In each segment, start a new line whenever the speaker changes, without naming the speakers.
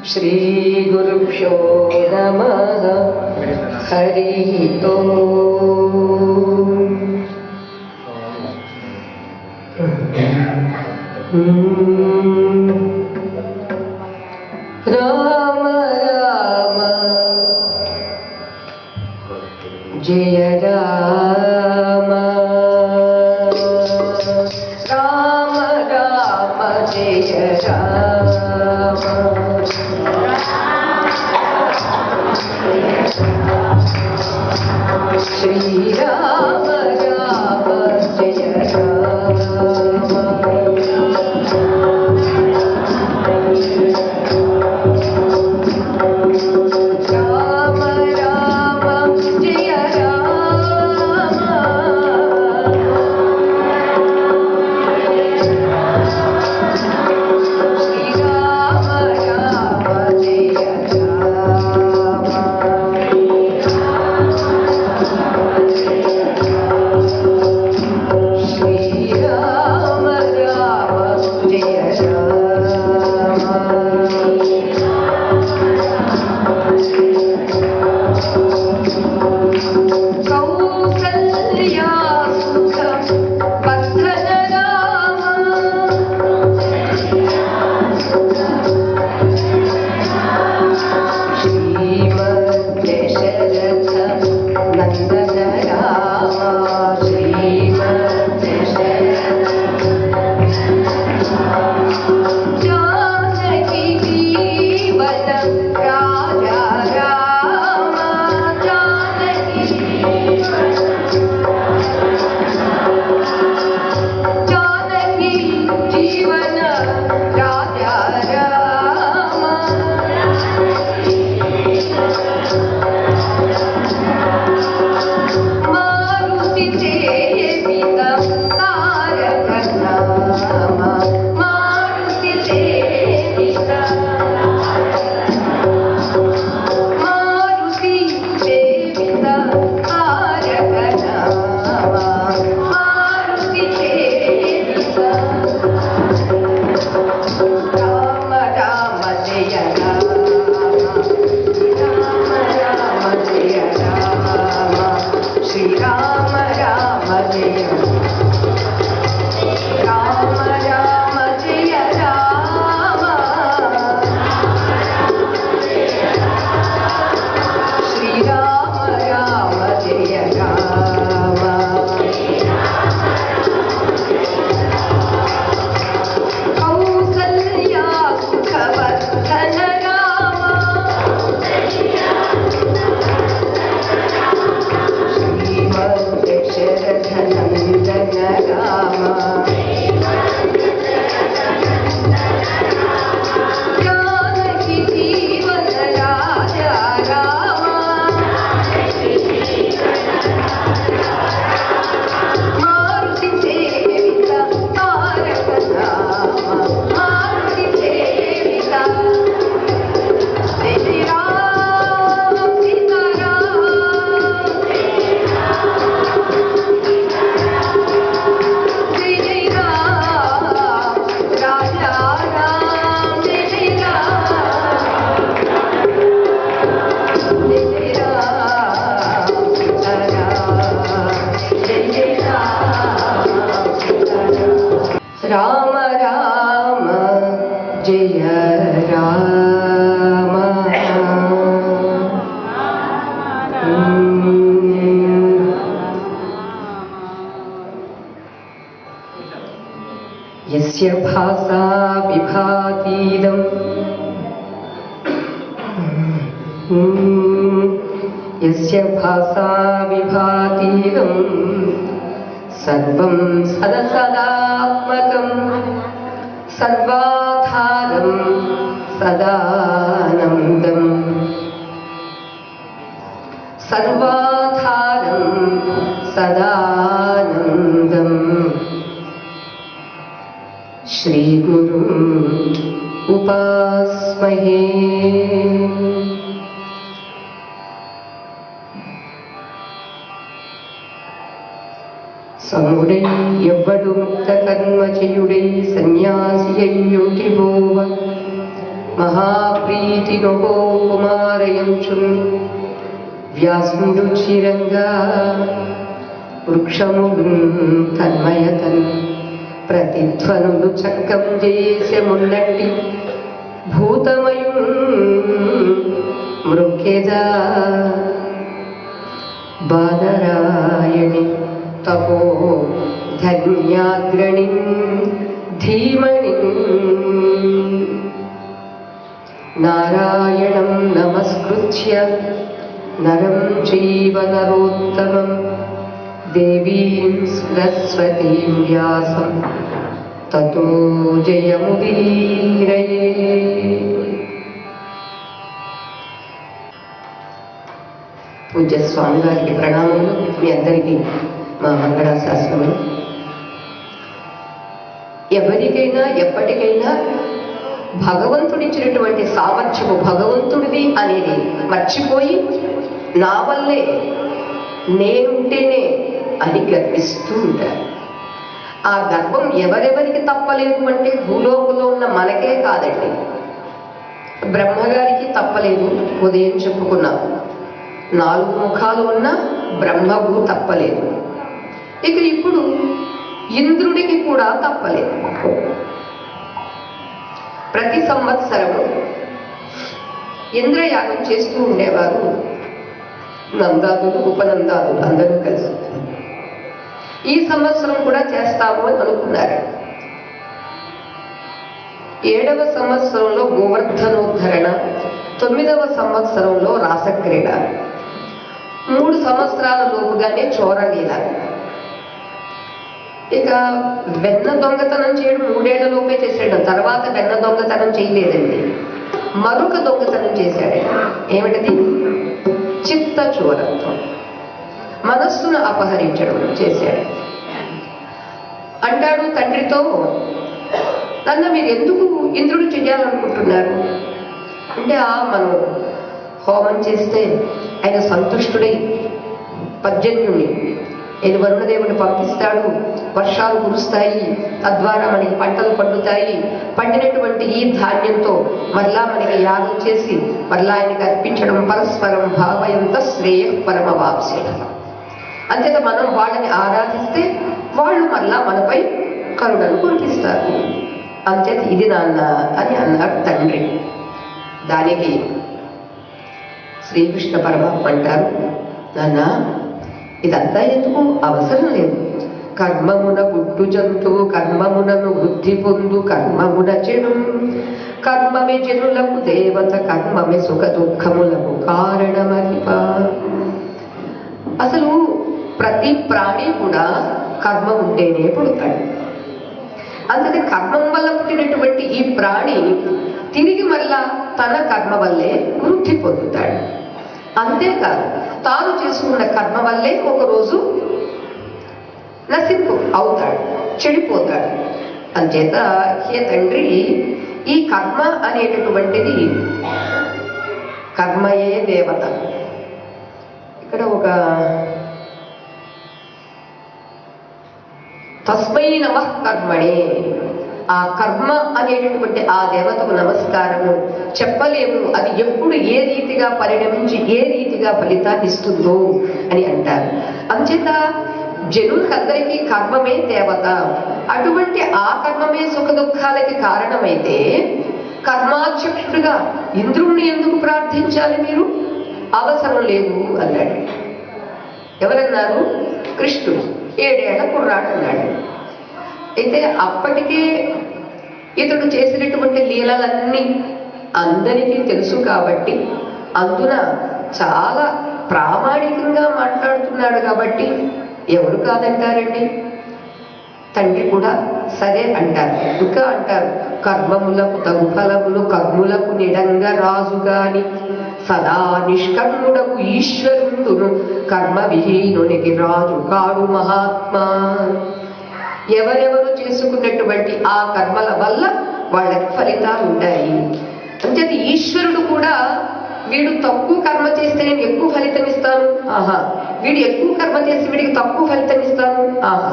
श्री गुरुभ्यो नमः। हरि ओम। राम राम जय राम, राम राम जय राम, श्री राम राम जय राम, राम राम जय राम, श्री राम राम जय राम, श्री राम राम जय राम। कौसल्या सुख वर्धन राम, श्रीमद्दशरथ नंदन राम, श्रीमद्दशरथ जानकी जीवन राजा राम, जानकी जीवन राजा राम, मारुति सेवित तारक नाम, मारुति सेवित, मारुति सेवित तारक नाम, मारुति सेवित, राम राम जय राम, राम राम जय राम, श्री राम राम जय राम, राम जय राम, श्री राम राम जय राम। कौसल्या सुखवर्धन राम, श्रीमद्दशरथ नंदन राम, जानकी जीवन राजा राम, मारुति सेवित तारक नाम, मारुति सेवित, जय राम सीताराम, जय जय राम राजा राम, जय जय राम, जय जय राम सीताराम, जय जय राम सीताराम, राम राम जय राम। यस्य भासा विभातीदं, यस्य भासा विभातीदं सर्वं सदसदात्मकं, सर्वाधारं सदानन्दं, सर्वाधारं सदानन्दं, श्रीगुरुम् उपास्महे। సముడై ఎవ్వడు ముక్త కర్మ చేయుడై సన్యాసి అయ్యుంటి బోవ మహాప్రీతి నొగో కుమారయంచున్ వ్యాసుడు చిరంగా వృక్షములు తన్మయతన్ ప్రతిధ్వనులు చక్కం చేసే మున్నట్టి భూతమయు మృక్కెదా బాదరాయణి తపో ధన్యాగ్రణి ధీమణి నారాయణం నమస్కృత్య నరం చైవ నరోత్తమం దేవీం సరస్వతీం వ్యాసం తతో జయముదీరయే. పూజ్య స్వామి వారికి ప్రణామములు. మీ అందరికీ మా మంగళాశాసనములు. ఎవరికైనా ఎప్పటికైనా భగవంతుడిచ్చినటువంటి సామర్థ్యము భగవంతుడిది అనేది మర్చిపోయి నా వల్లే నేనుంటేనే అని గర్విస్తూ ఉంటారు. ఆ గర్వం ఎవరెవరికి తప్పలేదు అంటే భూలోకంలో ఉన్న మనకే కాదండి, బ్రహ్మగారికి తప్పలేదు. ఉదయం చెప్పుకున్నాం, 4 ముఖాలు ఉన్న బ్రహ్మకు తప్పలేదు. ఇక ఇప్పుడు ఇంద్రుడికి కూడా తప్పలేదు. ప్రతి సంవత్సరము ఇంద్రయాగం చేస్తూ ఉండేవారు నందాదులు ఉపనందాదులు అందరూ కలిసి. ఈ సంవత్సరం కూడా చేస్తాము అని అనుకున్నారు. 7వ సంవత్సరంలో గోవర్ధనోద్ధరణ, 9వ సంవత్సరంలో రాసక్రీడ, 3 సంవత్సరాల లోపుగానే చోరలీల. ఇక వెన్న దొంగతనం చేయడం 3 ఏళ్ల లోపే చేశాడు. తర్వాత వెన్న దొంగతనం చేయలేదండి, మరొక దొంగతనం చేశాడు. ఏమిటది? చిత్త చోరత్వం, మనస్సును అపహరించడం చేశాడు. అంటాడు తండ్రితో, నాన్న మీరు ఎందుకు ఇంద్రుడు చెయ్యాలనుకుంటున్నారు అంటే, మనం హోమం చేస్తే ఆయన సంతుష్టుడై పర్జన్యుణ్ణి వరుణదేవుని పంపిస్తాడు, వర్షాలు కురుస్తాయి, తద్వారా మనకి పంటలు పండుతాయి. పండినటువంటి ఈ ధాన్యంతో మరలా మనకి యాగం చేసి మరలా ఆయనకి అర్పించడం, పరస్పరం భావయంత శ్రేయ పరమవాప్స్య. అంతేత మనం వాళ్ళని ఆరాధిస్తే వాళ్ళు మరలా మనపై కరుణను కురిపిస్తారు. అంతేత ఇది నాన్న అని అన్నాడు తండ్రి. దానికి శ్రీకృష్ణ పరమాత్మ అంటారు, నాన్న ఇదంతా ఎందుకు, అవసరం లేదు. కర్మమున పుట్టు జంతువు కర్మమునను వృద్ధి పొందు కర్మమున చెడు కర్మమే జనులకు దేవత కర్మమే సుఖ దుఃఖములకు కారణమహిప. అసలు ప్రతి ప్రాణి కూడా కర్మ ఉంటేనే పుడతాడు. అందుకే కర్మం వల్ల పుట్టినటువంటి ఈ ప్రాణి తిరిగి మళ్ళా తన కర్మ వల్లే వృద్ధి పొందుతాడు. అంతేకాదు తాను చేసుకున్న కర్మ వల్లే ఒకరోజు నశింపు అవుతాడు, చెడిపోతాడు. అంచేత హే తండ్రి, ఈ కర్మ అనేటటువంటిది కర్మయే దేవత. ఇక్కడ ఒక తస్మై నమః కర్మణే, ఆ కర్మ అనేటటువంటి ఆ దేవతకు నమస్కారము చెప్పలేము. అది ఎప్పుడు ఏ రీతిగా పరిణమించి ఏ రీతిగా ఫలితాన్ని ఇస్తుందో అని అంటారు. అంచేత జనులందరికీ కర్మమే దేవత. అటువంటి ఆ కర్మమే సుఖ దుఃఖాలకి కారణమైతే కర్మాధ్యక్షుడిగా ఇంద్రుణ్ణి ఎందుకు ప్రార్థించాలి మీరు? అవసరం లేదు అన్నాడు. ఎవరన్నారు? కృష్ణుడు. 7 ఏళ్ల కుర్రాడు అన్నాడు. అయితే అప్పటికే ఇతడు చేసినటువంటి లీలలన్నీ అందరికీ తెలుసు కాబట్టి, అందున చాలా ప్రామాణికంగా మాట్లాడుతున్నాడు కాబట్టి ఎవరు కాదంటారండి? తండ్రి కూడా సరే అంటారు. ఇంకా అంటారు, కర్మములకు తగు ఫలములు కర్ములకు నిడంగా రాజుగాని సదా నిష్కర్ముడకు ఈశ్వరుండును కర్మ విహీనునికి రాజు కాడు మహాత్మా. ఎవరెవరు చేసుకున్నటువంటి ఆ కర్మల వల్ల వాళ్ళకి ఫలితాలు ఉంటాయి. అంచేత ఈశ్వరుడు కూడా వీడు తక్కువ కర్మ చేస్తే నేను ఎక్కువ ఫలితం ఇస్తాను, ఆహా, వీడు ఎక్కువ కర్మ చేసి వీడికి తక్కువ ఫలితం ఇస్తాను, ఆహా,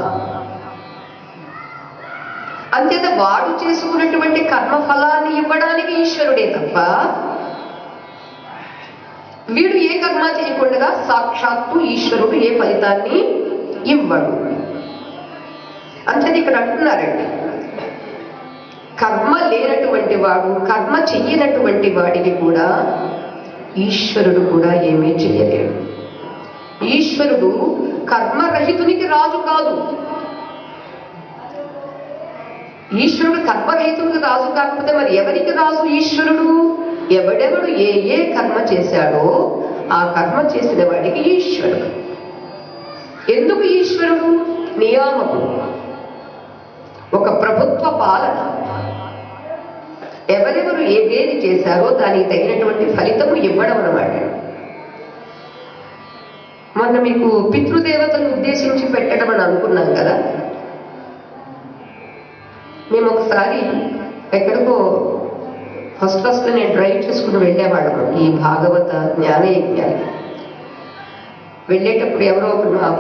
చేసుకున్నటువంటి కర్మఫలాన్ని ఇవ్వడానికి ఈశ్వరుడే తప్ప వీడు ఏ కర్మ చేయకుండా సాక్షాత్తు ఈశ్వరుడు ఏ ఫలితాన్ని ఇవ్వడు. అంతేది ఇక్కడ అంటున్నారండి, కర్మ లేనటువంటి వాడు, కర్మ చెయ్యనటువంటి వాడికి కూడా ఈశ్వరుడు కూడా ఏమీ చెయ్యలేడు. ఈశ్వరుడు కర్మరహితునికి రాజు కాదు. ఈశ్వరుడు కర్మరహితునికి రాజు కాకపోతే మరి ఎవరికి రాజు ఈశ్వరుడు? ఎవడెవడు ఏ ఏ కర్మ చేశాడో ఆ కర్మ చేసిన వాడికి ఈశ్వరుడు. ఎందుకు ఈశ్వరుడు? నియామకుడు, ఒక ప్రభుత్వ పాలన. ఎవరెవరు ఏదేది చేశారో దానికి తగినటువంటి ఫలితము ఇవ్వడం అన్నమాట. మొన్న మీకు పితృదేవతను ఉద్దేశించి పెట్టడం అని అనుకున్నాం కదా. మేము ఒకసారి ఎక్కడికో ఫస్ట్ నేను డ్రైవ్ చేసుకుని వెళ్ళేవాళ్ళము ఈ భాగవత జ్ఞానయజ్ఞానికి. వెళ్ళేటప్పుడు ఎవరో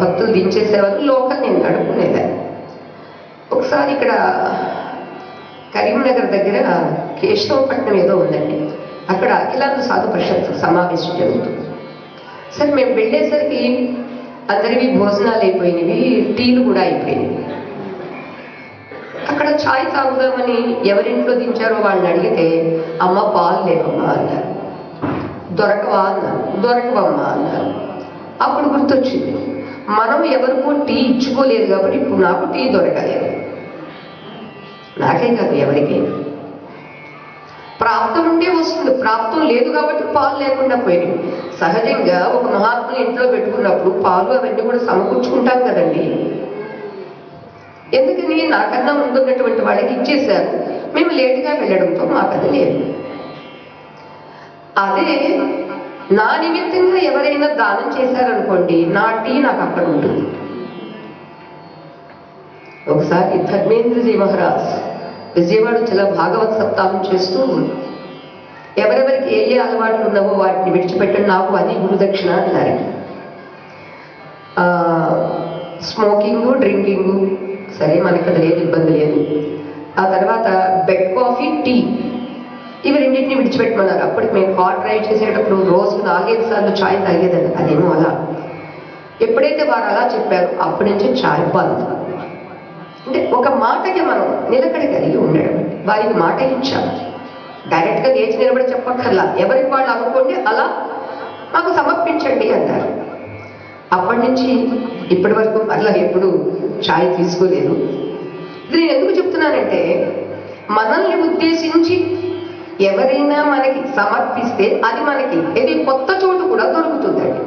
భక్తులు దించేసేవారు, లోకల్ నేను నడుపుకునేదాన్ని. ఒకసారి ఇక్కడ కరీంనగర్ దగ్గర కేశవపట్నం ఏదో ఉందండి, అక్కడ అఖిలాంధ్ర సాధు పరిషత్ సమావేశం జరుగుతుంది. సరే మేము వెళ్ళేసరికి అందరివి భోజనాలు అయిపోయినవి, టీలు కూడా అయిపోయినవి. అక్కడ ఛాయ్ తాగుదామని ఎవరింట్లో దించారో వాళ్ళని అడిగితే అమ్మ పాలు లేవమ్మా అన్నారు. దొరకవా అన్నారు. దొరకవమ్మా అన్నారు. అప్పుడు గుర్తొచ్చింది, మనం ఎవరికో టీ ఇచ్చుకోలేదు కాబట్టి ఇప్పుడు నాకు టీ దొరకలేదు. నాకే కాదు ఎవరికి. ప్రాప్తం ఉంటే వస్తుంది, ప్రాప్తం లేదు కాబట్టి పాలు లేకుండా పోయింది. సహజంగా ఒక మహాత్ముని ఇంట్లో పెట్టుకున్నప్పుడు పాలు అవన్నీ కూడా సమకూర్చుకుంటాం కదండి. ఎందుకని నాకన్నా ముందున్నటువంటి వాళ్ళకి ఇచ్చేశారు, మేము లేటుగా వెళ్ళడంతో మాకు అది లేదు. అదే నా నిమిత్తంగా ఎవరైనా దానం చేశారనుకోండి, నా టీ నాకు అక్కడ ఉంటుంది. ఒకసారి ధర్మేంద్రజీ మహారాజ్ విజయవాడ చాలా భాగవత్ సప్తాహం చేస్తూ ఎవరెవరికి ఏ ఏ అలవాట్లు ఉన్నావో వాటిని విడిచిపెట్టండి, నాకు అది గురుదక్షిణ అన్నారు. స్మోకింగు, డ్రింకింగు సరే మనకి అది లేదు, ఇబ్బంది లేదు. ఆ తర్వాత బెడ్ కాఫీ, టీ ఇవి రెండింటిని విడిచిపెట్టమన్నారు. అప్పటికి మేము కార్ డ్రైవ్ చేసేటప్పుడు రోజు 4-5 సార్లు ఛాయ్ తాగేదండి. అదేమో అలా. ఎప్పుడైతే వారు అలా చెప్పారో అప్పటి నుంచి ఛాయ్ బంద్. అంటే ఒక మాటకి మనం నిలకడ కలిగి ఉండడం. వారికి మాట ఇచ్చాము, డైరెక్ట్గా లేచి నిలబడి చెప్పక్కర్లా, ఎవరికి వాళ్ళు అనుకోండి అలా మాకు సమర్పించండి అన్నారు. అప్పటి నుంచి ఇప్పటి వరకు అలా ఎప్పుడు ఛాయ్ తీసుకోలేదు. ఇది నేను ఎందుకు చెప్తున్నానంటే, మనల్ని ఉద్దేశించి ఎవరైనా మనకి సమర్పిస్తే అది మనకి ఏది కొత్త చోటు కూడా దొరుకుతుందండి.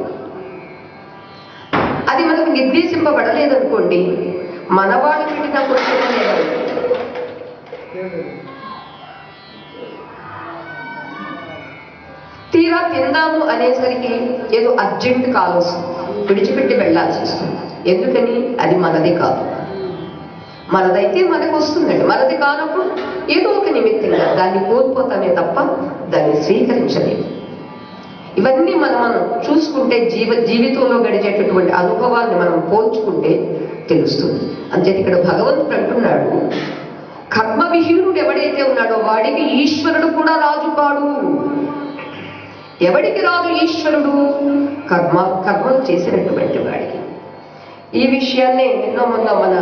అది మనకు నిర్దేశింపబడలేదనుకోండి, మన వాళ్ళు పెట్టిన కొంచెం తీరా తిందాము అనేసరికి ఏదో అర్జెంట్ కాల్ వస్తుంది, విడిచిపెట్టి వెళ్ళాల్సి వస్తుంది. ఎందుకని? అది మనది కాదు. మనదైతే మనకు వస్తుందండి. మనది కానప్పుడు ఏదో ఒక నిమిత్తంగా దాన్ని కోల్పోతామే తప్ప దాన్ని స్వీకరించలేదు. ఇవన్నీ మనం చూసుకుంటే జీవితంలో గడిచేటటువంటి అనుభవాన్ని మనం పోల్చుకుంటే తెలుస్తుంది. అంచేది ఇక్కడ భగవంతుడు అంటున్నాడు, కర్మ విహీనుడు ఎవడైతే ఉన్నాడో వాడికి ఈశ్వరుడు కూడా రాజు కాడు. ఎవడికి రాజు ఈశ్వరుడు? కర్మలు చేసినటువంటి వాడికి. ఈ విషయాన్నే నిన్న మొన్న మన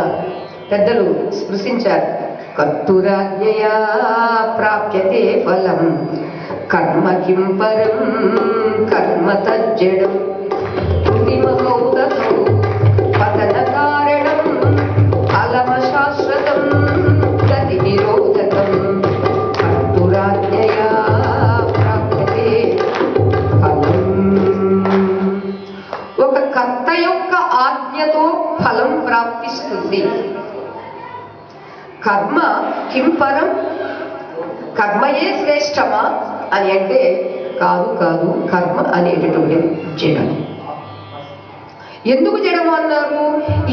పెద్దలు స్పృశించారు. కర్తురాజ్ఞయా ప్రాప్యతే ఫలం కర్మ కిం పరం కర్మ తజ్జడం పతన కారణం ఫలమ శాశ్వతం గతి నిరోధకం కర్తురాజ్ఞయా ప్రాప్యతే ఫలం. ఒక కర్త యొక్క ఆజ్ఞతో ఫలం ప్రాప్తిస్తుంది. కర్మ కింపరం, కర్మయే శ్రేష్టమా అని అంటే కాదు కాదు, కర్మ అనేటటువంటి జడం. ఎందుకు జడము అన్నారు?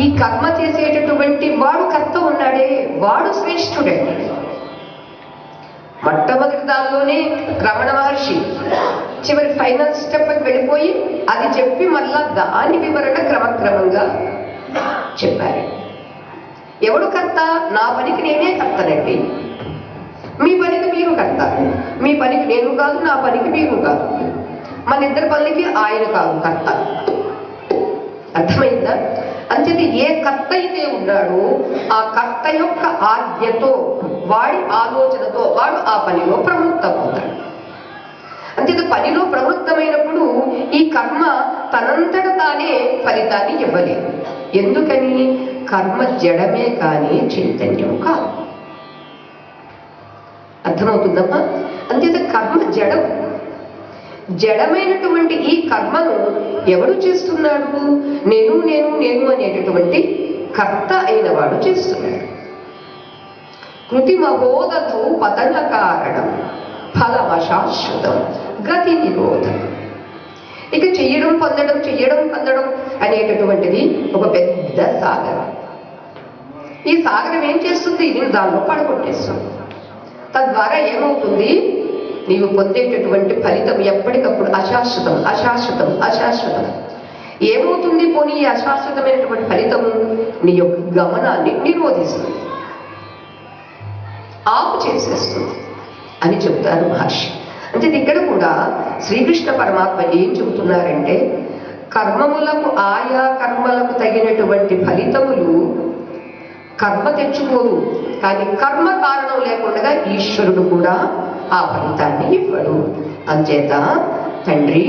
ఈ కర్మ చేసేటటువంటి వాడు కర్త ఉన్నాడే, వాడు శ్రేష్ఠుడే. మొట్టమొదటి దానిలోనే రమణ మహర్షి చివరి ఫైనల్ స్టెప్కి వెళ్ళిపోయి అది చెప్పి మళ్ళా దాని వివరణ క్రమక్రమంగా చెప్పారు. ఎవడు కర్త? నా పనికి నేనే కర్తనండి. మీ పనికి మీరు కర్త, మీ పనికి నేను కాదు, నా పనికి మీరు కాదు, మన ఇద్దరి పనులకి ఆయన కాదు కర్త. అర్థమైందా? అంచేది ఏ కర్త అయితే ఉన్నాడో ఆ కర్త యొక్క ఆజ్ఞతో, వాడి ఆలోచనతో వాడు ఆ పనిలో ప్రవృత్తమవుతాడు. అంచేత పనిలో ప్రవృత్తమైనప్పుడు ఈ కర్మ తనంతట తానే ఫలితాన్ని ఇవ్వలేదు. ఎందుకని? కర్మ జడమే కానీ చైతన్యం కాదు. అర్థమవుతుందమ్మా? అంచేత కర్మ జడం. జడమైనటువంటి ఈ కర్మను ఎవడు చేస్తున్నాడు? నేను నేను నేను అనేటటువంటి కర్త అయిన వాడు చేస్తున్నాడు. కృతిమబోధతో పతన కారణం ఫలమశాశ్వతం గతి నిరోధం. ఇక చెయ్యడం పొందడం, చెయ్యడం పొందడం అనేటటువంటిది ఒక పెద్ద సాగరం. ఈ సాగరం ఏం చేస్తుంది? నేను దానిలో పడగొట్టేస్తుంది. తద్వారా ఏమవుతుంది? నీవు పొందేటటువంటి ఫలితం ఎప్పటికప్పుడు అశాశ్వతం, అశాశ్వతం, అశాశ్వతం. ఏమవుతుంది? పోనీ ఈ అశాశ్వతమైనటువంటి ఫలితము నీ యొక్క గమనాన్ని నిరోధిస్తుంది, ఆపు చేసేస్తుంది అని చెప్తారు మహర్షి. అంటే ఇక్కడ కూడా శ్రీకృష్ణ పరమాత్మ ఏం చెబుతున్నారంటే, కర్మములకు ఆయా కర్మలకు తగినటువంటి ఫలితములు కర్మ తెచ్చుకోరు, కానీ కర్మ కారణం లేకుండా ఈశ్వరుడు కూడా ఆ ఫలితాన్ని ఇవ్వడు. అంచేత తండ్రి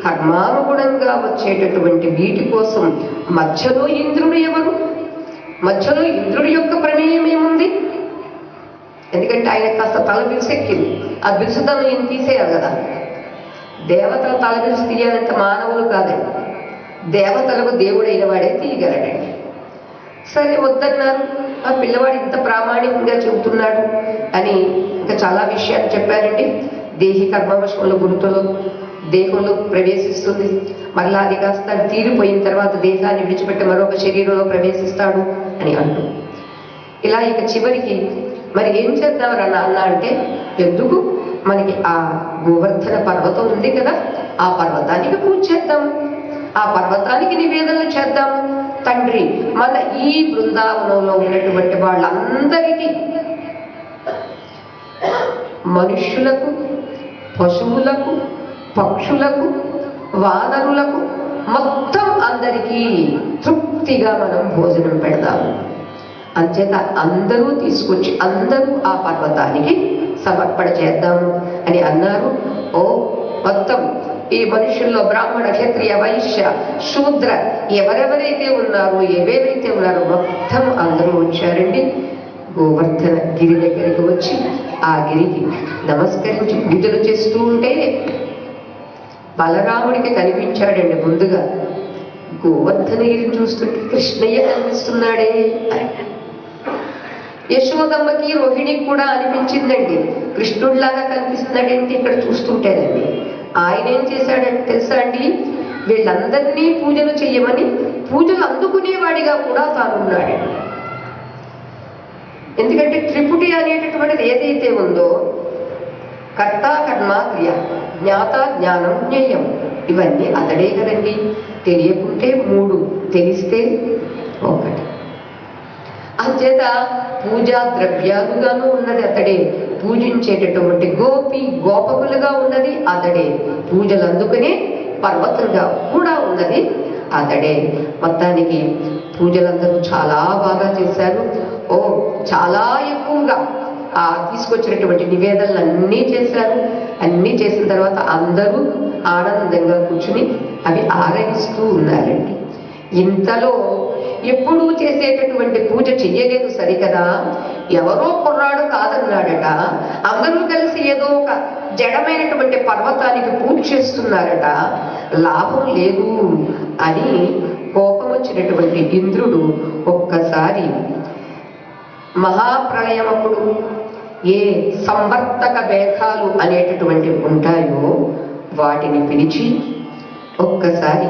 కర్మానుగుణంగా వచ్చేటటువంటి వీటి కోసం మధ్యలో ఇంద్రుడు ఎవరు? మధ్యలో ఇంద్రుడి యొక్క ప్రమేయం ఏముంది? ఎందుకంటే ఆయన కాస్త తల బిరుసెక్కింది. ఆ బిరుసుతను ఈయన తీసేయాలి కదా. దేవతల తల బిరుసు తీయాలంటే మానవులు కాదండి, దేవతలకు దేవుడైన వాడే తీయగలడండి. సరే వద్దన్నారు. ఆ పిల్లవాడు ఇంత ప్రామాణికంగా చెబుతున్నాడు అని ఇంకా చాలా విషయాలు చెప్పారండి. దేహి కర్మవశంలో గురుతులో దేహంలో ప్రవేశిస్తుంది, మళ్ళా అది కాస్త తీరిపోయిన తర్వాత దేహాన్ని విడిచిపెట్టి మరొక శరీరంలో ప్రవేశిస్తాడు అని అంటూ, ఇలా ఇక చివరికి మరి ఏం చేద్దామరా నాన్న అంటే, ఎందుకు మనకి ఆ గోవర్ధన పర్వతం ఉంది కదా, ఆ పర్వతానికి పూజ చేద్దాము, ఆ పర్వతానికి నివేదనలు చేద్దాము. తండ్రి మన ఈ బృందావనంలో ఉన్నటువంటి వాళ్ళందరికీ, మనుష్యులకు, పశువులకు, పక్షులకు, వానరులకు, మొత్తం అందరికీ తృప్తిగా మనం భోజనం పెడదాము. అంచేత అందరూ తీసుకొచ్చి అందరూ ఆ పర్వతానికి సమర్పణ చేద్దాము అని అన్నారు. ఓ మొత్తం ఈ మనుషుల్లో బ్రాహ్మణ, క్షత్రియ, వైశ్య, శూద్ర ఎవరెవరైతే ఉన్నారో, ఏవేవైతే ఉన్నారో మొత్తం అందరూ వచ్చారండి. గోవర్ధన గిరి దగ్గరికి వచ్చి ఆ గిరికి నమస్కరించి పూజలు చేస్తూ ఉంటే బలరాముడికి కనిపించాడండి. ముందుగా గోవర్ధనగిరిని చూస్తుంటే కృష్ణయ్య కనిపిస్తున్నాడే. యశోదమ్మకి, రోహిణికి కూడా అనిపించిందండి, కృష్ణుడిలాగా కనిపిస్తున్నాడేంటి ఇక్కడ చూస్తుంటేనండి. ఆయన ఏం చేశాడంటే తెలుసా అండి, వీళ్ళందరినీ పూజలు చెయ్యమని పూజలు అందుకునేవాడిగా కూడా తానున్నాడు. ఎందుకంటే త్రిపుటి అనేటటువంటిది ఏదైతే ఉందో, కర్త, కర్మ, క్రియ, జ్ఞాత, జ్ఞానం, జ్ఞేయం, ఇవన్నీ అతడే కదండి. తెలియకుంటే 3, తెలిస్తే 1. అంచేత పూజా ద్రవ్యాలుగాను ఉన్నది అతడే, పూజించేటటువంటి గోపి గోపకులుగా ఉన్నది అతడే, పూజలు అందుకునే పర్వతంగా కూడా ఉన్నది అతడే. మొత్తానికి పూజలందరూ చాలా బాగా చేశారు. ఓ చాలా ఎక్కువగా ఆ తీసుకొచ్చినటువంటి నివేదనలు అన్నీ చేశారు. అన్నీ చేసిన తర్వాత అందరూ ఆనందంగా కూర్చుని అవి ఆరగిస్తూ ఉన్నారండి. ఇంతలో ఎప్పుడూ చేసేటటువంటి పూజ చెయ్యలేదు సరికదా, ఎవరో కుర్రాడు కాదన్నాడట, అందరూ కలిసి ఏదో ఒక జడమైనటువంటి పర్వతానికి పూజ చేస్తున్నారట, లాభం లేదు అని కోపం వచ్చినటువంటి ఇంద్రుడు ఒక్కసారి మహాప్రళయమప్పుడు ఏ సంవర్తక మేఘాలు అనేటటువంటివి ఉంటాయో వాటిని పిలిచి ఒక్కసారి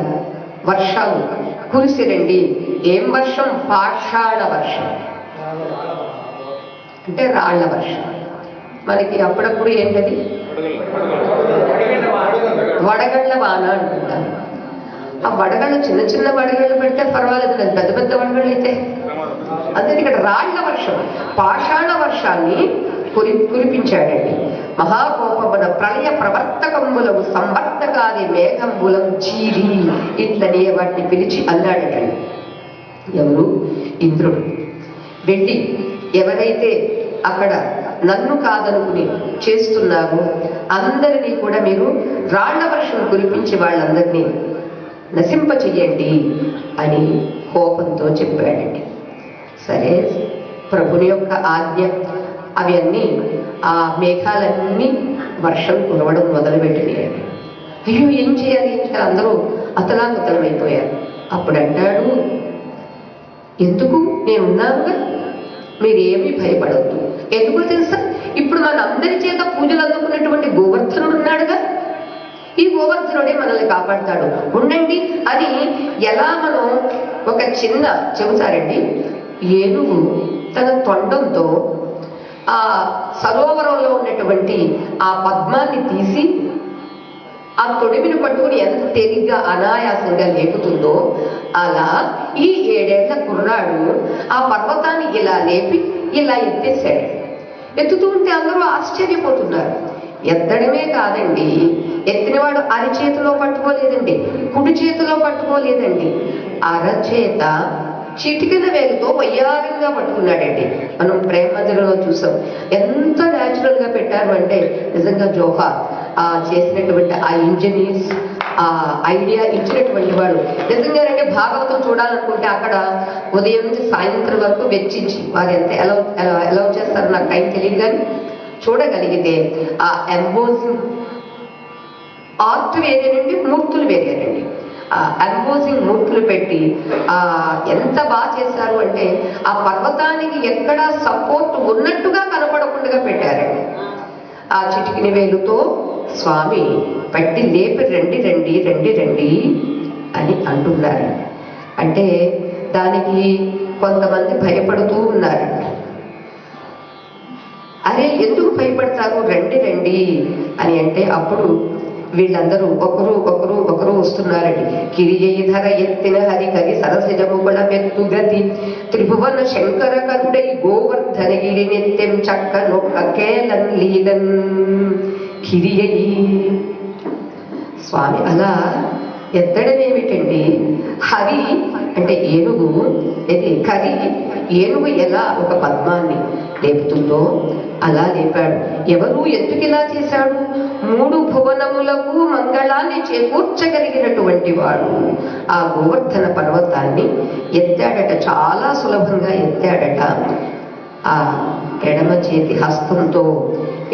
వర్షాలు కురిసిరండి. ఏం వర్షం? పాషాణ వర్షం అంటే రాళ్ల వర్షం. మనకి అప్పుడప్పుడు ఏంటది వడగళ్ళ వాన అంటుంటారు. ఆ వడగళ్ళు చిన్న చిన్న వడగళ్ళు పెడితే పర్వాలేదు, పెద్ద పెద్ద వడగళ్ళు అయితే. అందుకే ఇక్కడ రాళ్ల వర్షం, పాషాణ వర్షాన్ని కురిపించాడండి. మహాకోపమున ప్రళయ ప్రవర్తకంబులము సంవర్తకాది మేఘంబులం చీరి ఇట్లనే వాటిని పిలిచి అన్నాడటండి. ఎవరు? ఇంద్రుడు. వెళ్ళి ఎవరైతే అక్కడ నన్ను కాదనుకుని చేస్తున్నారో అందరినీ కూడా మీరు రాళ్ల వర్షం కురిపించి వాళ్ళందరినీ నశింప చెయ్యండి అని కోపంతో చెప్పాడండి. సరే, ప్రభుని యొక్క ఆజ్ఞ అవి అన్నీ ఆ మేఘాలన్నీ వర్షం కురవడం మొదలుపెట్టినాయండి. అయ్యో ఏం చేయాలి అందరూ అతలాకుతలమైపోయారు. అప్పుడు అంటాడు, ఎందుకు నేనున్నానుగా, మీరేమీ భయపడద్దు. ఎందుకు తెలుసా, ఇప్పుడు మన అందరి చేత పూజలు అందుకున్నటువంటి గోవర్ధనుడు ఉన్నాడుగా, ఈ గోవర్ధనుడే మనల్ని కాపాడతాడు, ఉండండి అని ఎలా మనం ఒక చిన్న చెబుతారండి. ఏనుగు తన తొండంతో ఆ సరోవరంలో ఉన్నటువంటి ఆ పద్మాన్ని తీసి ఆ తొడిమిని పట్టుకుని ఎంత తేలిగ్గా అనాయాసంగా లేపుతుందో అలా ఈ 7 ఏళ్ల కుర్రాడు ఆ పర్వతాన్ని ఇలా లేపి ఇలా ఎత్తేసాడు. ఎత్తుతూ ఉంటే అందరూ ఆశ్చర్యపోతున్నారు. ఎత్తడమే కాదండి, ఎత్తినవాడు అరచేతిలో పట్టుకోలేదండి, కుడి చేతిలో పట్టుకోలేదండి, అరచేత చిటికిన వేలుతో వయ్యారంగా పట్టుకున్నాడండి. మనం ప్రేమ మందిరంలో చూసాం. ఎంత న్యాచురల్ గా పెట్టారు అంటే నిజంగా జోహార్ చేసినటువంటి ఆ ఇంజనీర్స్, ఆ ఐడియా ఇచ్చినటువంటి వాడు నిజంగానంటే భాగవతం చూడాలనుకుంటే అక్కడ ఉదయం నుంచి సాయంత్రం వరకు వెచ్చించి వారు ఎంత ఎలా చేస్తారో నాకు టైం తెలియదు, కానీ చూడగలిగితే ఆ ఎంబోసింగ్ ఆర్ట్ వేరేనండి, మూర్తులు వేరేనండి. ఆ ఎంబోసింగ్ మూర్తులు పెట్టి ఎంత బాగా చేశారు అంటే ఆ పర్వతానికి ఎక్కడా సపోర్ట్ ఉన్నట్టుగా కనపడకుండా పెట్టారండి. ఆ చిటికిన వేలుతో స్వామి పట్టి లేపి రండి రండి రండి రండి అని అంటున్నారండి. అంటే దానికి కొంతమంది భయపడుతూ ఉన్నారండి. అరే ఎందుకు భయపడతారు, రండి రండి అని అంటే అప్పుడు వీళ్ళందరూ ఒకరు వస్తున్నారండి. కిరియధర ఎత్తిన హరికరి సరసిజముల మెత్తుగతి త్రిభువన శంకర కరుడై గోవర్ధనగిరి నిత్యం చక్క నొక్క కేలన్ లీలన్ కిరియయి. స్వామి అలా ఎత్తడమేమిటండి, హరి అంటే ఏనుగు, ఇది కరి ఏనుగు ఎలా ఒక పద్మాన్ని లేపుతుందో అలా లేపాడు. ఎవరు ఎందుకు ఇలా చేశాడు? 3 భువనములకు మంగళాన్ని చేకూర్చగలిగినటువంటి వాడు ఆ గోవర్ధన పర్వతాన్ని ఎత్తాడట, చాలా సులభంగా ఎత్తాడట. ఆ ఎడమ చేతి హస్తంతో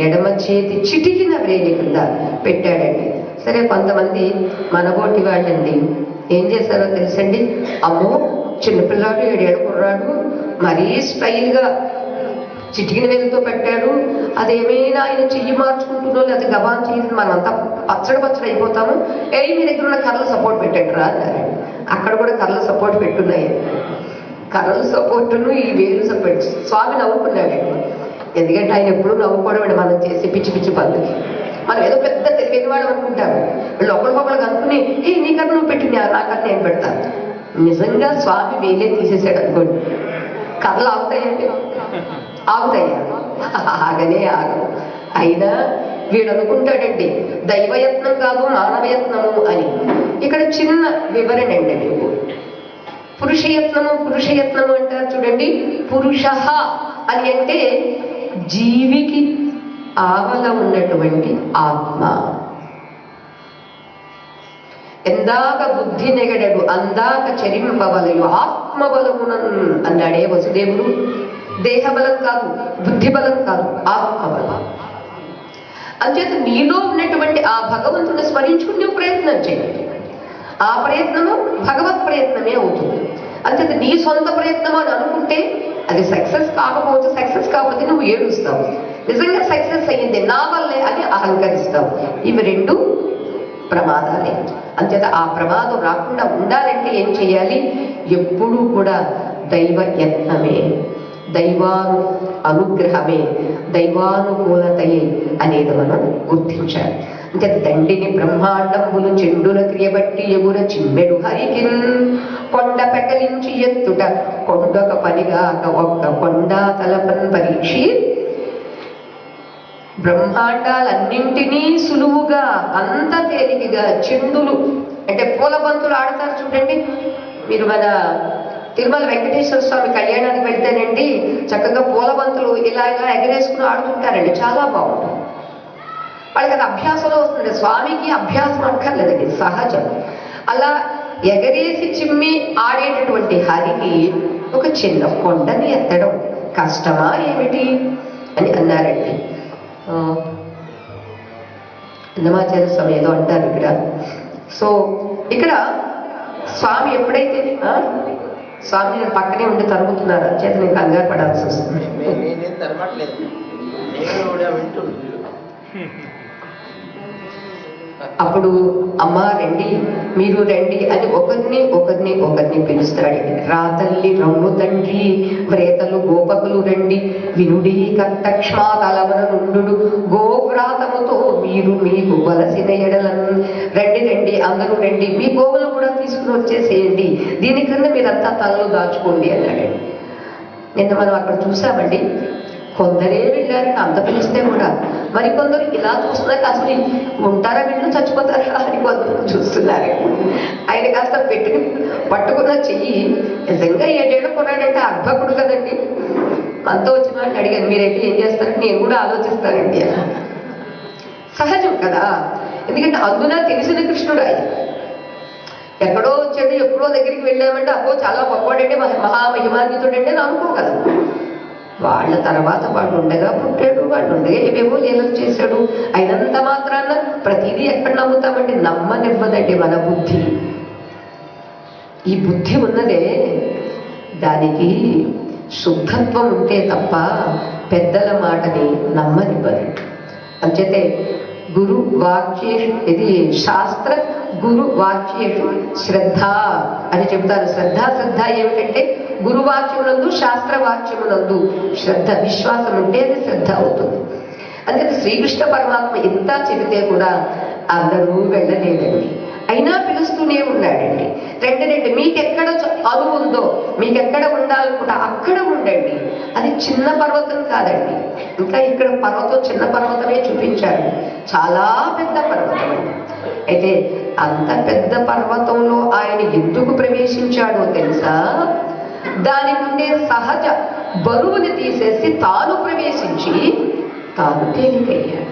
ఎడమ చేతి చిటికిన వ్రేలి కింద పెట్టాడండి. సరే, కొంతమంది మనబోటి వాళ్ళండి ఏం చేశారో తెలుసండి, అమ్మో చిన్నపిల్లాడు 7 ఏళ్ళ కుర్రాడు మరీ స్టైల్గా చిటికిన వేలుతో పెట్టాడు, అదేమైనా ఆయన చెయ్యి మార్చుకుంటున్నో లేదా గబాన్ చేసి మనమంతా పచ్చడి అయిపోతాము, మీ దగ్గర ఉన్న కర్రలు సపోర్ట్ పెట్టండి రా అన్నారు. అక్కడ కూడా కర్రలు సపోర్ట్ పెట్టున్నాయి. కర్రలు సపోర్టును ఈ వేలు సపోర్ట్. స్వామి నవ్వుకున్నాడండి, ఎందుకంటే ఆయన ఎప్పుడు నవ్వుకోవడం అండి మనం చేసి పిచ్చి పిచ్చి పనులకి. మనం ఏదో పెద్ద తెలియని వాడు అనుకుంటాము. వీళ్ళు ఒకళ్ళు కనుక్కుని నీ కర్ర నువ్వు పెట్టింది, నా కర్ర నేను పెడతాను. నిజంగా స్వామి వేలే తీసేసాడు అనుకోండి, కర్రలు ఆగుతాయండి? ఆగుతాయా? ఆగనే ఆగవు. అయినా వీడు అనుకుంటాడండి దైవయత్నం కాదు మానవయత్నము అని. ఇక్కడ చిన్న వివరణ అండి మీకు. పురుషయత్నము అంటారు చూడండి. పురుష అని అంటే జీవికి ఆవల ఉన్నటువంటి ఆత్మ. ఎందాక బుద్ధి నెగడడు అందాక చరింపవలయు ఆత్మబలమునన్ అన్నాడే వసుదేవుడు. దేహబలం కాదు, బుద్ధి బలం కాదు, ఆత్మబలం. అంచేత నీలో ఉన్నటువంటి ఆ భగవంతుని స్మరించుకుని నువ్వు ప్రయత్నం చేయండి. ఆ ప్రయత్నము భగవత్ ప్రయత్నమే అవుతుంది. అంచేత నీ సొంత ప్రయత్నం అని అనుకుంటే అది సక్సెస్ కాకపోతే నువ్వు ఏడుస్తావు. నిజంగా సక్సెస్ అయ్యింది నా వల్లే అని అహంకరిస్తావు. ఇవి 2 ప్రమాదాలే. అంచేత ఆ ప్రమాదం రాకుండా ఉండాలంటే ఏం చేయాలి? ఎప్పుడూ కూడా దైవ యత్నమే, దైవాను అనుగ్రహమే, దైవానుకూలతయే అనేది మనం గుర్తించాలి. అంటే దండిని బ్రహ్మాండంబులు చెండుల క్రియబట్టి ఎగుర చిమ్మెడు హరికిన్ కొండ పెకలించి ఎత్తుట కొండొక పనిగాక ఒక్క కొండా తలపన్ పరీక్షి బ్రహ్మాండాలన్నింటినీ సులువుగా అంత తేలికగా చెండులు అంటే పూల బంతులు ఆడతారు చూడండి. మీరు మన తిరుమల వెంకటేశ్వర స్వామి కళ్యాణానికి వెళ్తేనండి చక్కగా పూల బంతులు ఇలా ఇలా ఎగరేసుకుని ఆడుతుంటారండి, చాలా బాగుంటుంది. వాళ్ళకి అది అభ్యాసంలో వస్తుంది. స్వామికి అభ్యాసం అక్కర్లేదండి, సహజం. అలా ఎగరేసి చిమ్మి ఆడేటటువంటి హరికి ఒక చిన్న కొండని ఎత్తడం కష్టమా ఏమిటి అని అన్నారండి. అన్నమాచార్య స్వామి ఏదో అంటారు ఇక్కడ. సో ఇక్కడ స్వామి ఎప్పుడైతే స్వామి నేను పక్కనే ఉండి తరుగుతున్నారు, చేత నేను కంగారు పడాల్సి వస్తుంది. అప్పుడు అమ్మ రండి, మీరు రండి అని ఒకరిని పిలుస్తాడండి. రాతల్లి రమ్ము తండ్రి వ్రేతలు గోపకులు రండి, వినుడి కర్తక్ష్మా తలవన నుండు గోవ్రాతముతో మీరు మీకు వలసిన ఎడలను రండి రండి అందరూ రండి, మీ గోవులు కూడా తీసుకుని వచ్చేసేయండి, దీని క్రింద మీరంతా తలలు దాచుకోండి అన్నాడండి. నిన్న మనం అక్కడ చూసామండి, కొందరే వెళ్ళారని అంత పిలిస్తే కూడా మరికొందరు ఇలా చూస్తున్నారు, అసలు ఉంటారా వీళ్ళు చచ్చిపోతారా అని కొందరు చూస్తున్నారు. ఆయన కాస్త పట్టుకున్న చెయ్యి నిజంగా 7 ఏళ్ళు కొన్నాడంటే అర్భకుడు కదండి. మనతో వచ్చిన వాడిని అడిగాను, మీరైతే ఏం చేస్తారని. నేను కూడా ఆలోచిస్తానండి. సహజం కదా, ఎందుకంటే అందున తెలిసిన కృష్ణుడు ఆయన. ఎక్కడో వచ్చాడు, ఎప్పుడో దగ్గరికి వెళ్ళామంటే అబ్బో చాలా గొప్పవాడంటే మహామహిమాన్వితుడంటే అని అనుకోగలరు. వాళ్ళ తర్వాత వాడు ఉండగా పుట్టాడు, వాడు ఉండగా ఏవేవో లీలలు చేశాడు. అయినంత మాత్రాన ప్రతిదీ ఎక్కడ నమ్ముతామంటే నమ్మనివ్వదండి మన బుద్ధి. ఈ బుద్ధి ఉన్నదే, దానికి శుద్ధత్వం ఉంటే తప్ప పెద్దల మాటని నమ్మనివ్వదు. అంచేతే గురు వాక్యేషు, ఇది శాస్త్ర గురు వాక్యేషు శ్రద్ధ అని చెబుతారు. శ్రద్ధ ఏమిటంటే గురువాక్యమునందు శాస్త్రవాక్యమునందు శ్రద్ధ, విశ్వాసం ఉంటే అది శ్రద్ధ అవుతుంది. అంటే శ్రీకృష్ణ పరమాత్మ ఎంత చెబితే కూడా అందరూ వెళ్ళలేదండి, అయినా పిలుస్తూనే ఉన్నాడండి. రండి మీకెక్కడ అనువు ఉందో, మీకెక్కడ ఉండాలనుకుంటా అక్కడ ఉండండి. అది చిన్న పర్వతం కాదండి, ఇంకా ఇక్కడ పర్వతం చిన్న పర్వతమే చూపించారు, చాలా పెద్ద పర్వతం అండి. అయితే అంత పెద్ద పర్వతంలో ఆయన ఎందుకు ప్రవేశించాడో తెలుసా? దానికి ఉండే సహజ బరువుని తీసేసి తాను ప్రవేశించి తాను తేలికయ్యాడు.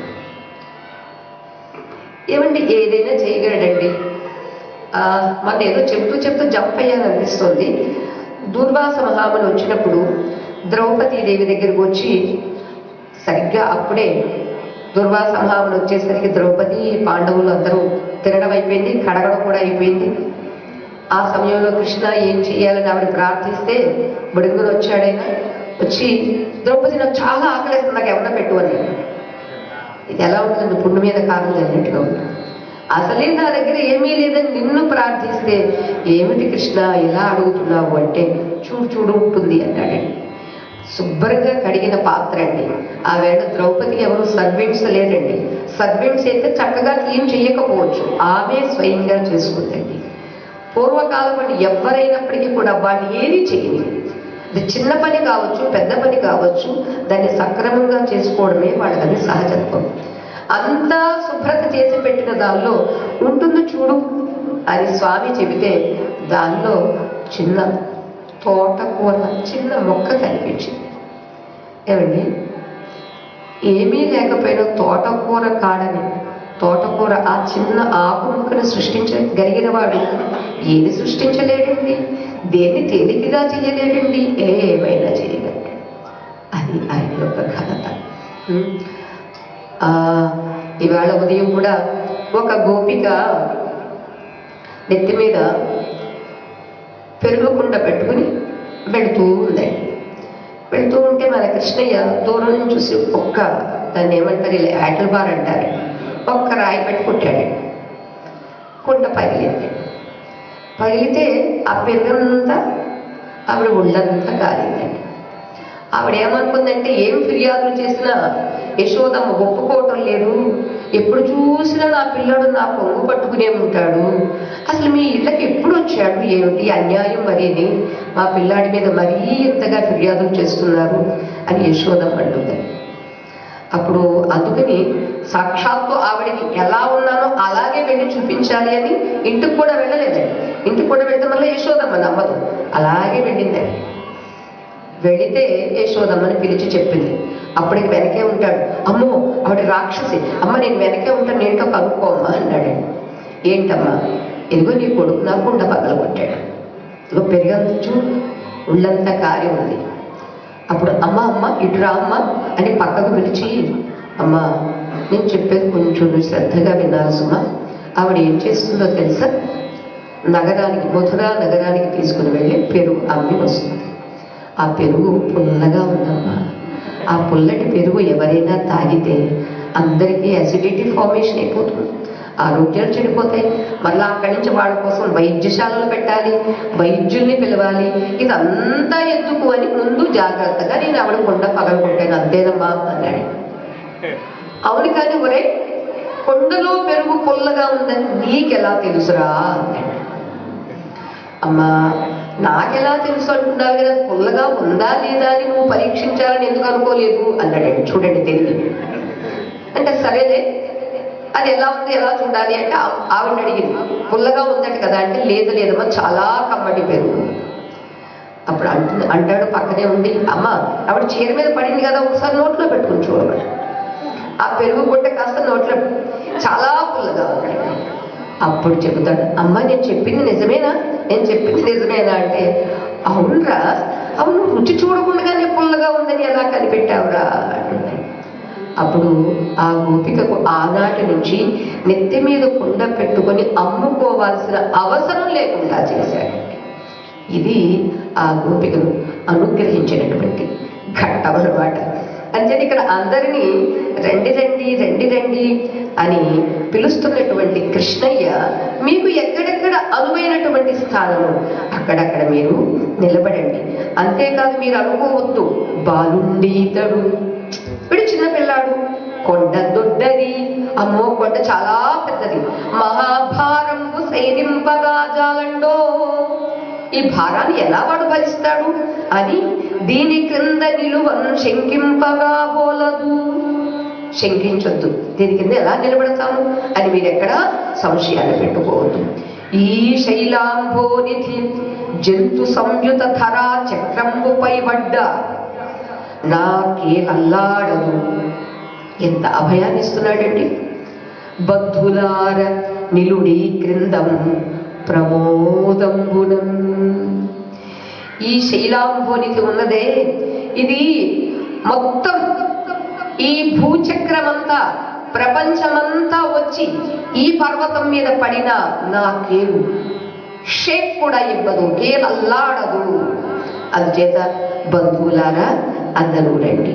ఏమండి ఏదైనా చేయగలడండి. మన ఏదో చెప్తూ జంప్ అయ్యాలనిపిస్తుంది. దూర్వాస మహాముని వచ్చినప్పుడు ద్రౌపదీదేవి దగ్గరకు వచ్చి, సరిగ్గా అప్పుడే దుర్వాస మహాముని వచ్చేసరికి ద్రౌపది పాండవులు అందరూ తినడం అయిపోయింది, కడగడం కూడా అయిపోయింది. ఆ సమయంలో కృష్ణ ఏం చెయ్యాలని ఆవిడ ప్రార్థిస్తే బుడుగుని వచ్చాడైనా వచ్చి, ద్రౌపది నాకు చాలా ఆకలిస్తుంది, నాకు ఏమన్నా పెట్టు అని. ఇది ఎలా ఉంటుంది? పుండు మీద కారం జరిగినట్టుగా ఉంటుంది. అసలే నా దగ్గర ఏమీ లేదని నిన్ను ప్రార్థిస్తే ఏమిటి కృష్ణ ఇలా అడుగుతున్నావు అంటే, చూడు ఉంటుంది అన్నాడండి. శుభ్రంగా కడిగిన పాత్ర అండి. ఆ వేళ ద్రౌపది ఎవరు సర్వెంట్స్ లేరండి. సర్వెంట్స్ అయితే చక్కగా క్లీన్ చేయకపోవచ్చు, ఆమె స్వయంగా చేసుకుందండి. పూర్వకాలం వాళ్ళు ఎవరైనప్పటికీ కూడా వాళ్ళు ఏది చేయలేదు. అది చిన్న పని కావచ్చు, పెద్ద పని కావచ్చు, దాన్ని సక్రమంగా చేసుకోవడమే వాళ్ళది సహజత్వం. అంతా శుభ్రత చేసి పెట్టిన దానిలో ఉంటుంది చూడు అని స్వామి చెబితే దానిలో చిన్న తోటకూర చిన్న మొక్క కనిపించింది. ఏమండి, ఏమీ లేకపోయినా తోటకూర కాడని, తోటకూర ఆ చిన్న ఆకు ముక్కను సృష్టించగలిగిన వాడు ఏది సృష్టించలేడండి, దేన్ని తేలికగా చేయలేడండి, ఏమైనా చేయగలడు. అది ఆయన యొక్క ఘనత. ఇవాళ ఉదయం కూడా ఒక గోపిక నెత్తి మీద పెరుగు కుండ పెట్టుకుని వెళుతూ ఉందండి. వెళుతూ ఉంటే మన కృష్ణయ్య దూరం నుంచి చూసి ఒక్క, దాన్ని ఏమంటారు, ఇలా యాటల్ బార్ అంటారు, ఒక్క రాయి పెట్టి కొట్టాడండి. కుండ పగిలింది. పగిలితే ఆ పెరుగంతా ఆవిడ ఒళ్ళంతా కాలిందండి. ఆవిడ ఏమనుకుందంటే, ఏం ఫిర్యాదులు చేసినా యశోదమ్మ ఒప్పుకోవటం లేదు, ఎప్పుడు చూసినా నా పిల్లడు నా పొంగు పట్టుకునే ఉంటాడు, అసలు మీ ఇళ్ళకి ఎప్పుడు వచ్చాడు, ఏమిటి అన్యాయం మరీని, మా పిల్లాడి మీద మరీ ఎంతగా ఫిర్యాదులు చేస్తున్నారు అని యశోదమ్మ అంటుంది. అప్పుడు అందుకని సాక్షాత్తు ఆవిడకి ఎలా ఉన్నానో అలాగే వెళ్ళి చూపించాలి అని ఇంటికి కూడా వెళ్ళలేదండి. ఇంటికి కూడా వెళ్తే మళ్ళీ యశోదమ్మ నమ్మదు, అలాగే వెళ్ళిందండి. వెళితే యశోదమ్మని పిలిచి చెప్పింది. అప్పటికి వెనకే ఉంటాడు. అమ్మో ఆవిడ రాక్షసి, అమ్మ నేను వెనకే ఉంటాను, ఏంటో కనుక్కోమ్మా అన్నాడు. ఏంటమ్మా? ఇదిగో నీ కొడుకు నా కుండ పగల కొట్టాడు, ఇదిగో పెరిగంచు ఉళ్ళంతా కారి ఉంది. అప్పుడు అమ్మ అమ్మ ఇటు రా అమ్మ అని పక్కకు పిలిచి, అమ్మ నేను చెప్పేది కొంచెం శ్రద్ధగా వినాలి సుమా. ఆవిడ ఏం చేస్తుందో తెలుసా? నగరానికి, మధురా నగరానికి తీసుకుని వెళ్ళి పెరుగు అమ్మి వస్తుంది. ఆ పెరుగు పుల్లగా ఉందమ్మా. ఆ పుల్లటి పెరుగు ఎవరైనా తాగితే అందరికీ అసిడిటీ ఫార్మేషన్ అయిపోతుంది, ఆరోగ్యాలు చెడిపోతాయి. మళ్ళీ అక్కడి నుంచి వాళ్ళ కోసం వైద్యశాలలు పెట్టాలి, వైద్యుల్ని పిలవాలి. ఇదంతా ఎందుకు అని ముందు జాగ్రత్తగా నేను ఆవిడ కొండ పగలగొట్టాను అంతేనమ్మా అన్నాడు. అవును కానీ ఒరే, కొండలో పెరుగు పుల్లగా ఉందని నీకెలా తెలుసురా అన్నాడు. అమ్మా నాకెలా తెలుసు అంటున్నావు కదా, పుల్లగా ఉందా లేదా అని నువ్వు పరీక్షించాలని ఎందుకు అనుకోలేదు అన్నాడండి. చూడండి తెలివి అంటే. సరేలే అది ఎలా ఉంది ఎలా చూడాలి అంటే ఆవిడ అడిగింది. పుల్లగా ఉందట కదా అంటే లేదు లేదమ్మా చాలా కమ్మటి పెరుగు. అప్పుడు అంటాడు పక్కనే ఉండి, అమ్మ ఆవిడ చీర మీద పడింది కదా ఒకసారి నోట్లో పెట్టుకుని చూడమని. ఆ పెరుగు గుడ్డ కాస్త నోట్లో చాలా పుల్లగా ఉంది. అప్పుడు చెబుతాడు, అమ్మ నేను చెప్పింది నిజమేనా, నేను చెప్పింది నిజమేనా అంటే అవునరా, అవును రుచి చూడకుండానే పుల్లగా ఉందని ఎలా కనిపెట్టావురా అంటున్నాడు. అప్పుడు ఆ గోపికకు ఆనాటి నుంచి నెత్తి మీద కుండ పెట్టుకొని అమ్ముకోవాల్సిన అవసరం లేకుండా చేశాడు. ఇది ఆ గోపికను అనుగ్రహించినటువంటి ఘట్టం అన్నమాట. అంటే ఇక్కడ అందరినీ రండి రండి రండి రండి అని పిలుస్తున్నటువంటి కృష్ణయ్య మీకు ఎక్కడెక్కడ అనువైనటువంటి స్థానము అక్కడక్కడ మీరు నిలబడండి. అంతేకాదు మీరు అనుకోవద్దు బాలుండీతడు, వీడు చిన్న పిల్లాడు, కొండ దొడ్డది, అమ్మో కొండ చాలా పెద్దది, మహాభారంబు సైనింపగా జాలండో, ఈ భారాన్ని ఎలా వాడు భరిస్తాడు అని దీని క్రింద నిలువను శంకింపగా బోలదు. శంకించొద్దు, దీని కింద ఎలా నిలబడతాము అని మీరు ఎక్కడ సంశయాన్ని పెట్టుకోవద్దు. ఈ శైలాంబోనిధి జంతు సంయుత ధరా చక్రంబుపై పడ్డ నాకేలల్లాడదు. ఎంత అభయాన్ని ఇస్తున్నాడండి. బద్ధులార నిలుడి క్రిందం ప్రమోదంబునం. ఈ శైలాంబోనిధి ఉన్నదే ఇది మొత్తం ఈ భూచక్రమంతా ప్రపంచమంతా వచ్చి ఈ పర్వతం మీద పడినా నాకేం షేక్ కూడా ఇవ్వదు, కేలల్లాడదు. అందుచేత బంధువులారా అందరూ రండి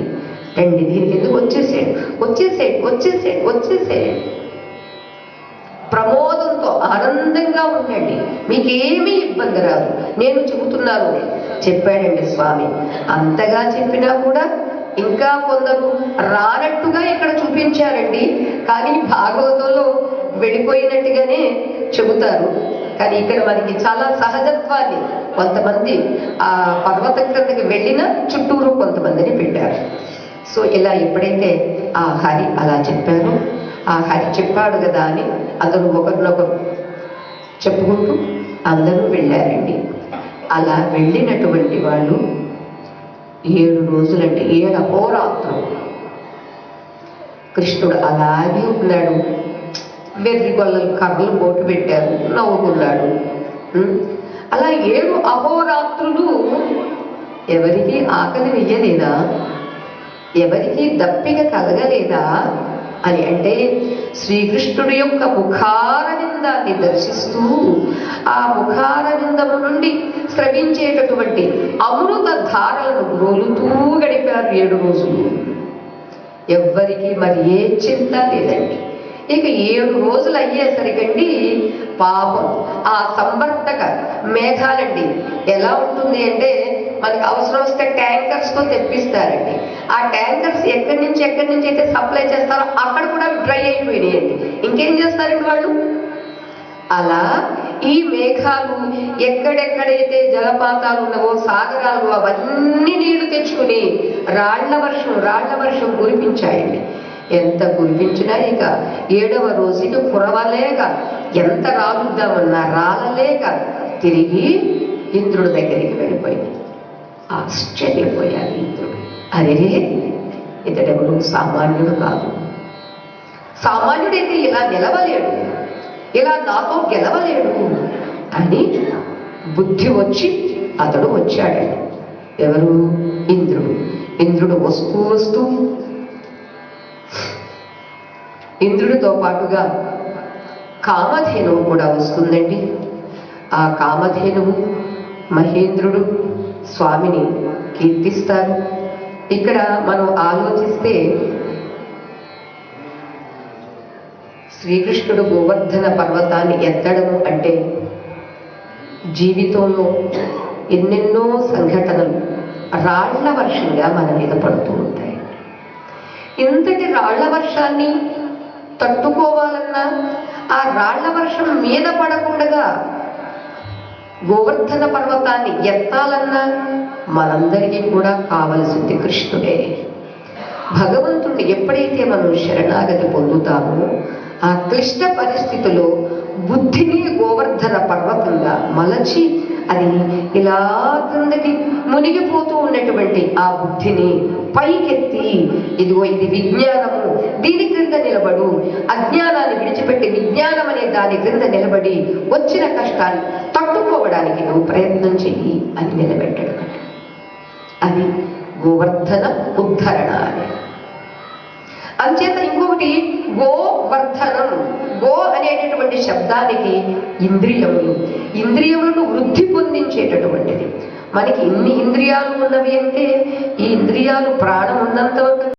రండి, దీనికి ఎందుకు వచ్చేసేయండి వచ్చేసేయండి వచ్చేసేయండి వచ్చేసేయండి. ప్రమోదంతో ఆనందంగా ఉండండి, మీకేమీ ఇబ్బంది రాదు. నేను చెబుతున్నాను చెప్పాడండి స్వామి. అంతగా చెప్పినా కూడా ఇంకా కొందరు రానట్టుగా ఇక్కడ చూపించారండి. కానీ భాగవతంలో వెళ్ళిపోయినట్టుగానే చెబుతారు. కానీ ఇక్కడ మనకి చాలా సహజత్వాన్ని, కొంతమంది ఆ పర్వతం క్రిందకి వెళ్ళిన చుట్టూరు కొంతమందిని పెట్టారు. సో ఇలా ఎప్పుడైతే ఆ హరి అలా చెప్పారో, ఆ హరి చెప్పాడు కదా అని అందరూ ఒకరినొకరు చెప్పుకుంటూ అందరూ వెళ్ళారండి. అలా వెళ్ళినటువంటి వాళ్ళు 7 రోజులంటే 7 అహోరాత్రులు కృష్ణుడు అలాగే ఉన్నాడు. వెర్రి గొల్లలు కర్రలు బోటు పెట్టారు, నవ్వుకున్నాడు. అలా 7 అహోరాత్రులు ఎవరికి ఆకలి వెయ్యలేదా, ఎవరికి దప్పిక కలగలేదా అని అంటే శ్రీకృష్ణుడి యొక్క ముఖారవిందాన్ని దర్శిస్తూ ఆ ముఖారవిందము నుండి స్రవించేటటువంటి అమృత ధారలను గ్రోలుతూ గడిపారు 7 రోజులు. ఎవ్వరికి మరి ఏ చింత లేదండి. ఇక 7 రోజులు అయ్యేసరికండి పాపం ఆ సంవర్తక మేఘాలండి ఎలా ఉంటుంది అంటే మనకి అవసరం వస్తే ట్యాంకర్స్ తో తెప్పిస్తారండి. ఆ ట్యాంకర్స్ ఎక్కడి నుంచి అయితే సప్లై చేస్తారో అక్కడ కూడా డ్రై అయిపోయినాయండి. ఇంకేం చేస్తారండి వాళ్ళు? అలా ఈ మేఘాలు ఎక్కడెక్కడైతే జలపాతాలు ఉన్నవో, సాగరాలు, అవన్నీ నీళ్లు తెచ్చుకుని రాళ్ల వర్షం కురిపించాయండి. ఎంత కురిపించినా ఇక 7వ రోజుకి కురవలేక, ఎంత రాలుద్దామన్నా రాలలేక తిరిగి ఇంద్రుడి దగ్గరికి వెళ్ళిపోయింది. ఆశ్చర్యపోయాడు ఇంద్రుడు. అరే, ఇతడెవడు సామాన్యుడు కాదు. సామాన్యుడైతే ఇలా నిలవలేడు, ఇలా నాతో గెలవలేడు అని బుద్ధి వచ్చి అతడు వచ్చాడండి. ఎవరు? ఇంద్రుడు. ఇంద్రుడు వస్తూ ఇంద్రుడితో పాటుగా కామధేనువు కూడా వస్తుందండి. ఆ కామధేనువు మహేంద్రుడు స్వామిని కీర్తిస్తారు. ఇక్కడ మనం ఆలోచిస్తే శ్రీకృష్ణుడు గోవర్ధన పర్వతాన్ని ఎత్తడము అంటే జీవితంలో ఎన్నెన్నో సంఘటనలు రాళ్ల వర్షంగా మన మీద పడుతూ ఉంటాయి. ఇంతటి రాళ్ల వర్షాన్ని తట్టుకోవాలన్నా, ఆ రాళ్ల వర్షం మీద పడకుండా గోవర్ధన పర్వతాన్ని ఎత్తాలన్నా మనందరికీ కూడా కావలసింది కృష్ణుడే. భగవంతుడిని ఎప్పుడైతే మనం శరణాగతి పొందుతామో, ఆ క్లిష్ట పరిస్థితిలో బుద్ధిని గోవర్ధన పర్వతంగా మలచి అది ఇలా క్రిందకి మునిగిపోతూ ఉన్నటువంటి ఆ బుద్ధిని పైకెత్తి, ఇదిగో ఇది విజ్ఞానము, దీని క్రింద నిలబడు, అజ్ఞానాన్ని విడిచిపెట్టి విజ్ఞానం అనే దాని క్రింద నిలబడి వచ్చిన కష్టాన్ని తట్టుకోవడానికి నువ్వు ప్రయత్నం చెయ్యి అని నిలబెట్టడం. అది గోవర్ధన ఉద్ధరణ అని. అంచేత ఇంకొకటి గోవర్ధనం. గో అనేటటువంటి శబ్దానికి ఇంద్రియములను వృద్ధి పొందించేటటువంటిది. మనకి ఇన్ని ఇంద్రియాలు ఉన్నవి అంటే, ఈ ఇంద్రియాలు ప్రాణం ఉన్నంత వరకు